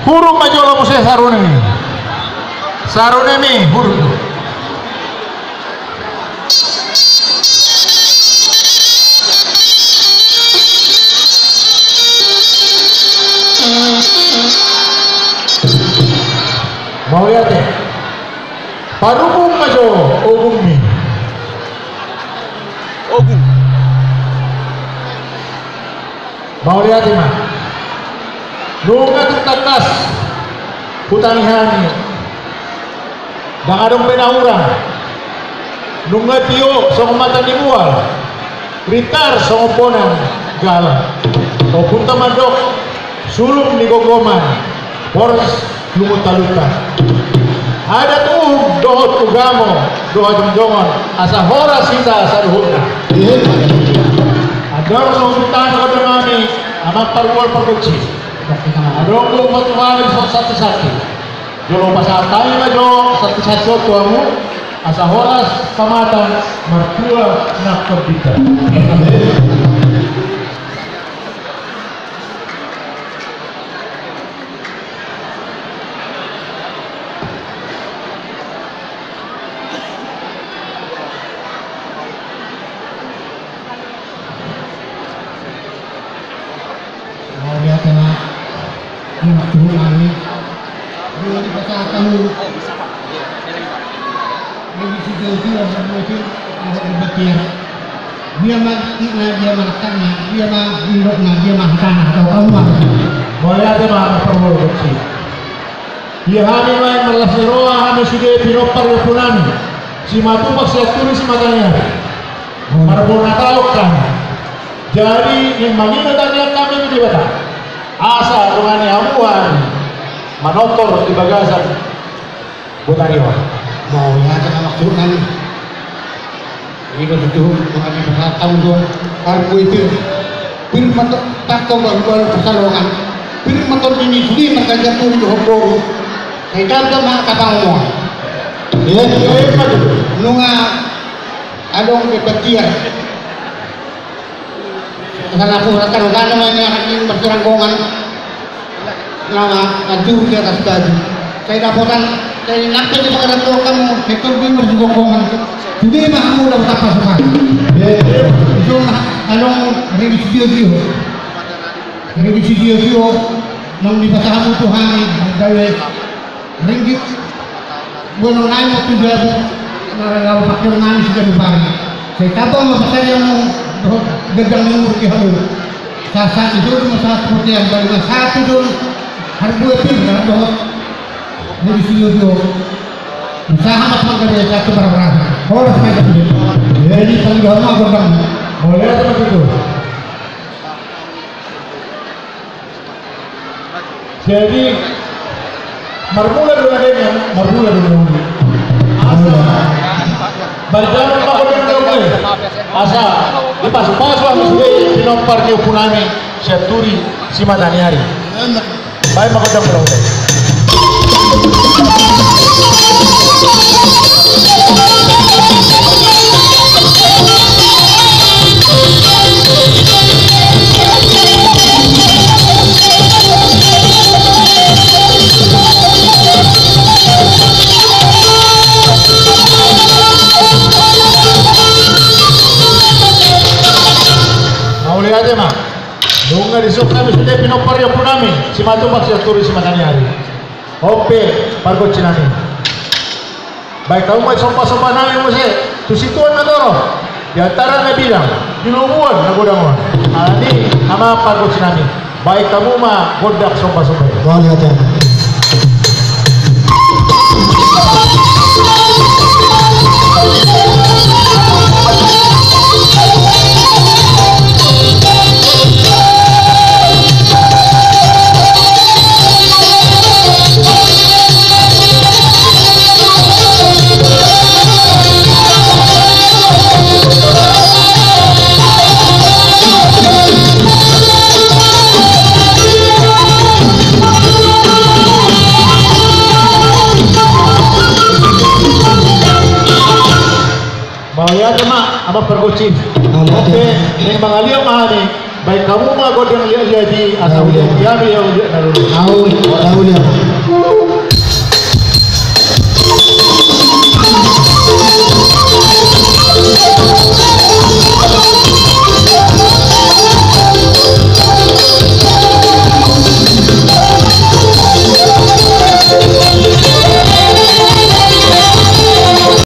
huruf majolo mo sa sarunemi. Sarunemi, huruf. Mau lihat ya? Parubung majo, ogung mi. Ogung. Mau lihat ya, Mak? Nunga takas Putanihan Dangadong penahurang Nunga tio sa mata ni buwal Ritar sa oponan gala O punta mandok sulong ni gogoman Boros lumutaluta ada tuh dohot ugamo dohot jongjon asa horas kita sa duhutna ador sa utan ko dumami amang parwal pagkutsi adong ko matuwag sa sati-sati jolo pasatay na jo sati-sati tuamu asa horas pamatan martua nak terbita dia mati dia makannya dia mah hidupnya dia mah tanah atau kamu mah boleh ada mah perlu kecil dia hamil main malas roa hamil sudah pinopar punan si matu masih tulis si matanya marbona tahu kan jadi yang mangina tadi kami di bata asa rumahnya amuan manotor di bagasan butariwa mau ya ada waktu kan ini betul mengambil perhatian dong karena itu pin motor takut berbual persalongan pin motor ini sudah mereka jatuh di hopor kita mah kapal ngomong ya nunga adong kepekian karena aku rakan namanya hakim berseranggongan nama aju di atas gaji saya dapotan saya nakal di pengaruh tua kamu itu bin berseranggongan jadi mah kamu udah betapa suka itu anong revisi dia nang di bahasa kamu Tuhan dari ringgit bueno naik waktu dia kalau pakai nangis sudah dibari saya tahu bahasa yang gedang umur kihalu saat itu masalah seperti yang dari satu itu harus dua tim dalam dohot dari studio usaha mas mengkerja satu barang-barang orang semacam itu jadi kali lama gedang boleh seperti itu jadi marmula dulu adanya marmula dulu asa berjalan pak udah boleh asa dipasuk-pasuk aku sudah dinompar di upunani syaturi si matani hari baik maka udah berapa aja mah bunga disuk kami sudah pinopar yang punami si matu maksud turis si matani hari ope pargo cinami baik kamu mau sompah-sompah nami musik tu situan nadoro di antara na bilang di lumuan na godang ini sama pargo cinami baik kamu mah godak sompah-sompah boleh aja ya cuma apa pergocin oke yang mengalir mah nih baik kamu mah godang lihat jadi asal dia ya dia naruh